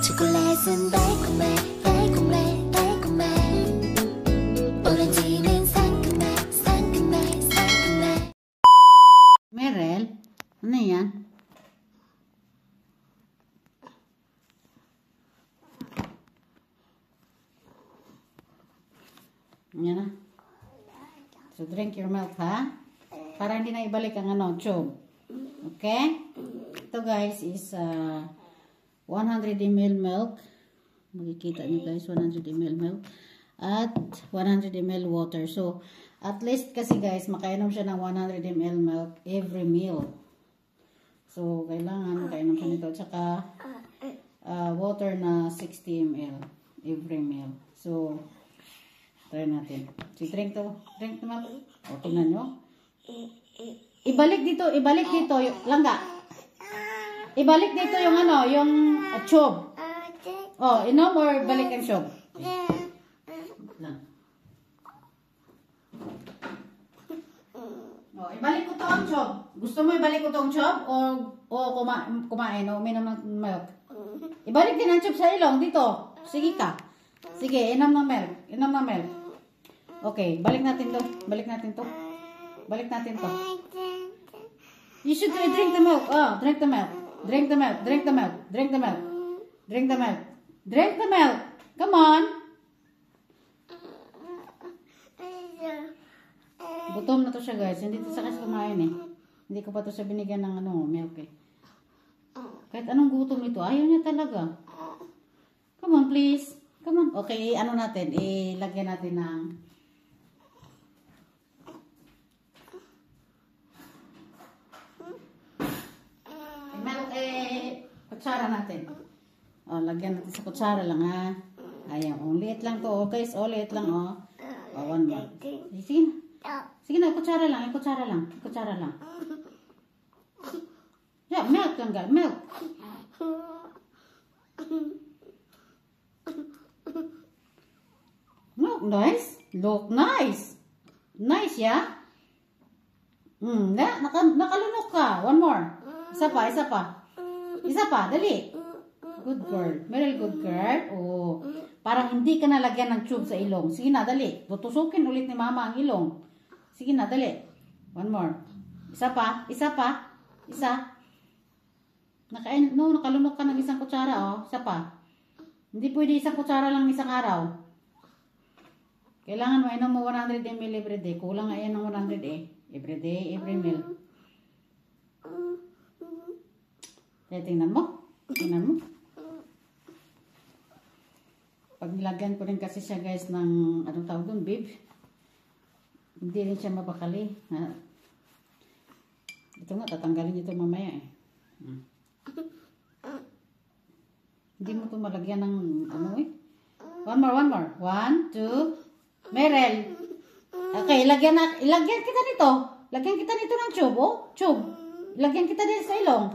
초콜릿은 달콤해 달콤해 달콤해 오렌지는 상큼해 상큼해 상큼해. Meryl, ano yan? Yan na. So drink your milk, ha? Para hindi na ibalik ang ano, tube. Okay? Ito guys is 100 ml milk. Makikita nyo guys, 100 ml milk. At 100 ml water. So, at least kasi guys, makainom siya ng 100 ml milk every meal. So, kailangan makainom siya nito. Tsaka, water na 60 ml every meal. So, try natin. So, drink to milk. O, tingnan nyo. Ibalik dito, langga. Ibalik dito yung ano, yung tube. Oh, inom or balik ang tube? Lang. Oh, ibalik ko to ang tube. Gusto mo ibalik ko to ang tube o kumain o uminom ng milk? Ibalik din ang tube sa ilong dito. Sige ka. Sige, inom ng milk. Inom ng milk. Okay, balik natin to. Balik natin to. Balik natin to. You should drink the milk. Oh, drink the milk. Drink the milk. Drink the milk. Drink the milk. Drink the milk. Drink the milk. Come on. Gutom na to siya guys. Hindi to sa kasi kumain eh. Hindi ko pa to siya binigyan ng ano, milk eh. Kahit anong gutom ito, ayaw niya talaga. Come on please. Come on. Okay, ano natin? Ilagyan natin ng kutsara natin. O, lagyan natin sa kutsara lang, ha. Ayan, o, liit lang to. Okay, so, liit lang, o. O, one more. Sige na. Sige na, kutsara lang. Kutsara lang. Kutsara lang. Yeah, milk lang, guys. Milk. Look nice. Look nice. Nice, yeah? Nakalunok ka. One more. Isa pa, isa pa. Isa pa, dali. Good girl. Meryl, good girl. Oh, parang hindi ka nalagyan ng tube sa ilong. Sige na, dali. Tutusukin ulit ni mama ang ilong. Sige na, dali. One more. Isa pa, isa pa. Isa. Nakalunok ka ng isang kutsara, oh. Isa pa. Hindi pwede isang kutsara lang isang araw. Kailangan mo inom mo 100 ml every day. Kulang nga yan ng 100 eh. Every day, every meal. Kaya tingnan mo. Tingnan mo. Pag nilagyan ko rin kasi siya guys ng, anong tawag doon, babe. Hindi rin siya mabakali. Ito nga, tatanggalin ito mamaya eh. Hindi mo ito malagyan ng, ano eh. One more. 1, 2. Meryl. Okay, ilagyan kita nito. Lagyan kita nito ng tube, oh. Tube. Lagyan kita dito sa ilong.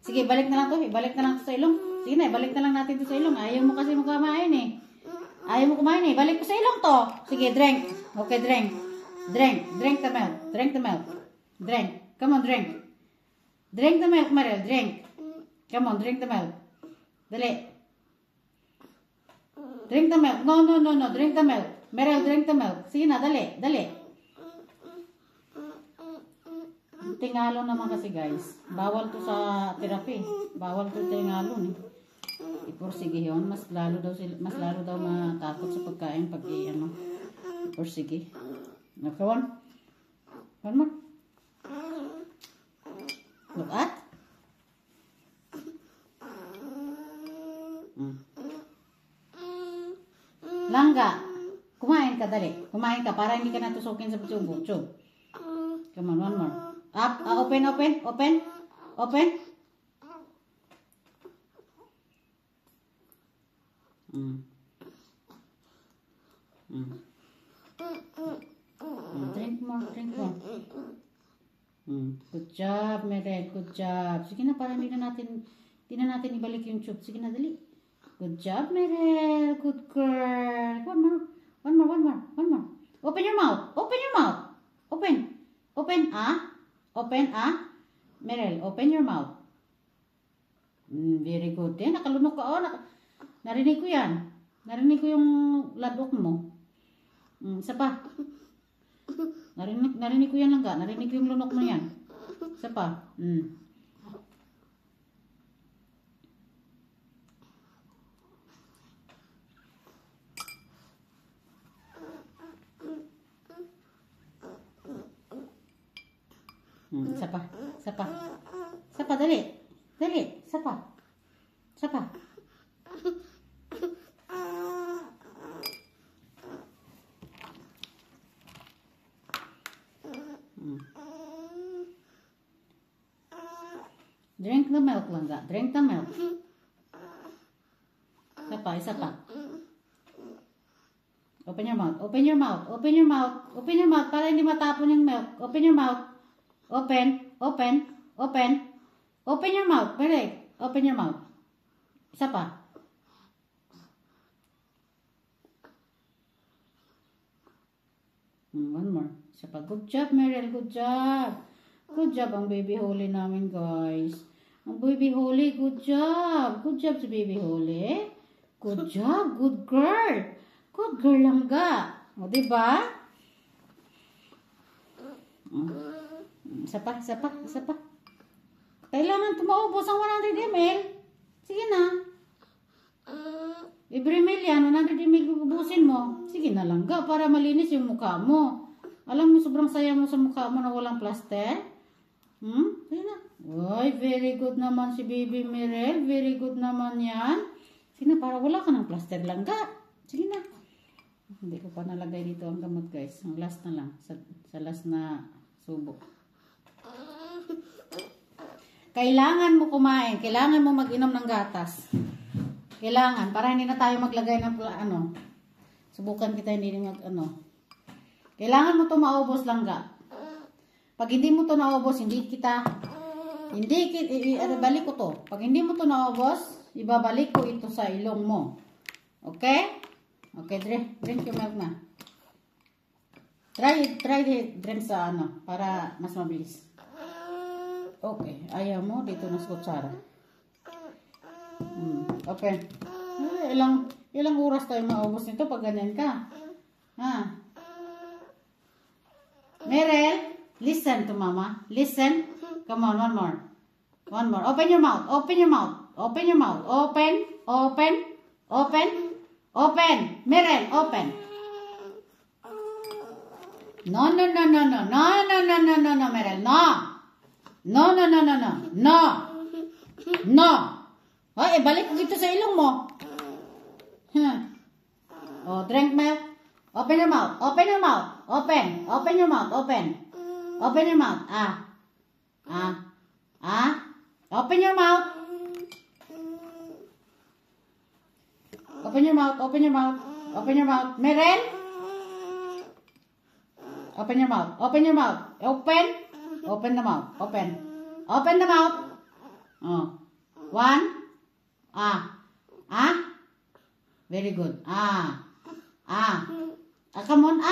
Sige, balik na lang to. Ibalik na lang to sa ilong. Sige na, ibalik na lang natin to sa ilong. Ayaw mo kasi kumain eh. Ayaw mo kumain eh. Balik ko sa ilong to. Sige, drink. Okay, drink. Drink. Drink the milk. Drink the milk. Drink. Come on, drink. Drink the milk, Meryl. Drink. Come on, drink the milk. Dali. Drink the milk. No. Drink the milk. Meryl, drink the milk. Sige na, dali. Dali. Tingalo naman kasi guys. Bawal to sa therapy. Bawal to tingalon eh. Iporsige yun. Mas lalo daw matakot sa pagkain pag ano. Iporsige. Okay, one more. Look at. Langga. Kumain ka, dali. Kumain ka para hindi ka natusukin sa tube. Come on, one more. Up, open. Drink more. Good job, Meryl. Good job. Sige na, para hindi na natin ibalik yung tube. Sige na, dali. Good job, Meryl. Good girl. One more. Open your mouth. Open, Meryl, open your mouth. Very good. Nakalunok ka, oh. Narinig ko yan. Narinig ko yung ladok mo. Isa pa. Narinig ko yan lang ka. Narinig ko yung lunok mo yan. Isa pa. Isa pa. Isa pa. Isa pa, dali. Dali. Isa pa. Isa pa. Drink the milk lang ga. Drink the milk. Isa pa, isa pa. Open your mouth. Open your mouth. Open your mouth. Open your mouth para hindi matapon yung milk. Open your mouth. Open. Open. Open. Open your mouth. Balik. Open your mouth. Isa pa. One more. Isa pa. Good job, Meryl. Good job. Good job ang baby Holly namin, guys. Ang baby Holly, good job. Good job si baby Holly. Good job. Good girl. Good girl lang ga. O, diba? Isa pa, isa pa, isa pa. Kailangan tumaubos ang 100 ml. Sige na. Every ml yan, 100 ml ubusin mo. Sige na lang ga, para malinis yung mukha mo. Alam mo, sobrang saya mo sa mukha mo na walang plaster. Sige na. Uy, very good naman si baby Meryl. Very good naman yan. Sige na, para wala ka ng plaster lang ga. Sige na. Hindi ko pa nalagay dito ang gamot, guys. Ang last na lang. Sa last na subo. Kailangan mo kumain. Kailangan mo mag-inom ng gatas. Kailangan. Para hindi na tayo maglagay ng ano. Subukan kita hindi mag ano. Kailangan mo ito maubos lang ga. Pag hindi mo ito naubos, balik ko to. Pag hindi mo ito naubos, ibabalik ko ito sa ilong mo. Okay? Okay, drink yung milk na. Try drink sa ano, para mas mabilis. Okay, ayaw mo, dito na sa kutsara. Okay. Ilang oras tayo maubos nito pag ganyan ka? Ha? Meryl, listen to mama. Listen. Come on, one more. One more. Open your mouth. Open your mouth. Open your mouth. Open. Open. Open. Open. Meryl, open. No, no, no, no, no. No, no, no, no, no, no, Meryl. No. No, no, no, no, no. No. No. Ay, balik ko dito sa ilong mo. Oh, drink milk. Open your mouth. Open your mouth. Open. Open your mouth. Open. Open your mouth. Open your mouth. Open your mouth. Open your mouth. Open your mouth. Meryl. Open your mouth. Open your mouth. Open. Open the mouth. Open. Open the mouth. Oh. One. Very good. Come on.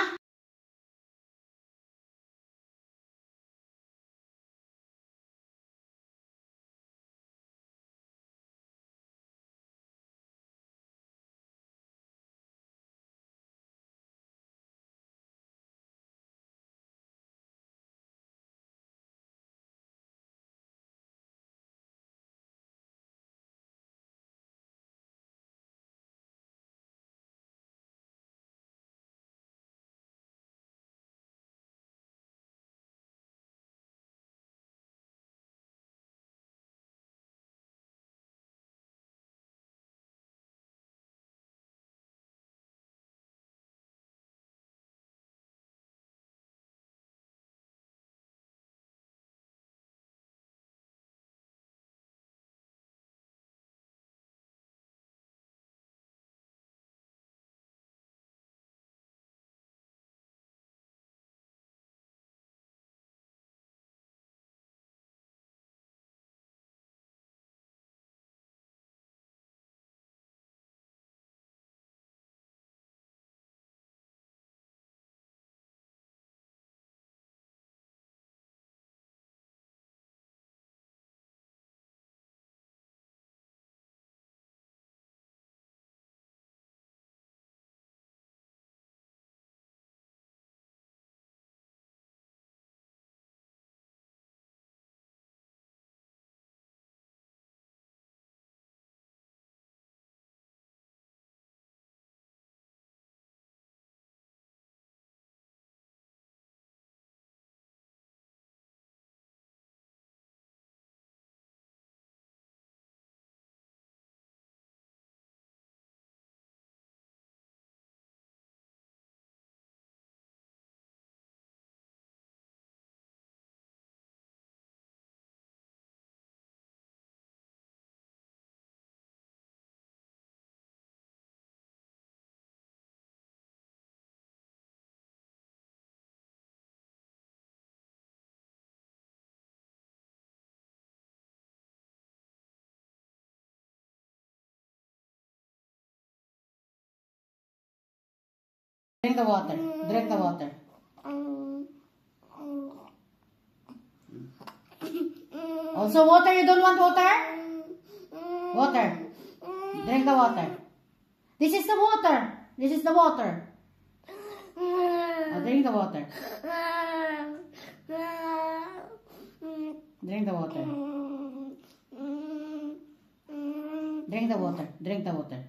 Drink the water. Drink the water. Also water. You don't want water? Water. Drink the water. This is the water. This is the water. Oh, drink the water. Drink the water. Drink the water. Drink the water.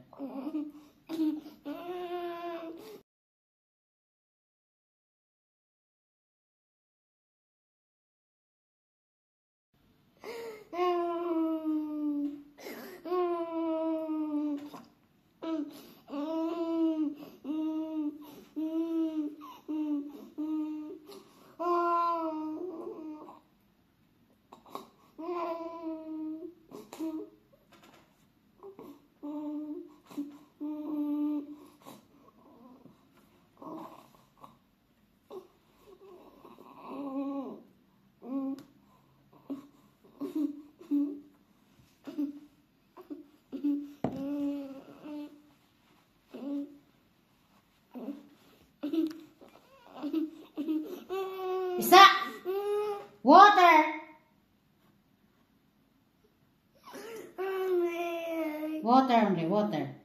Isa! Water! Water only, water.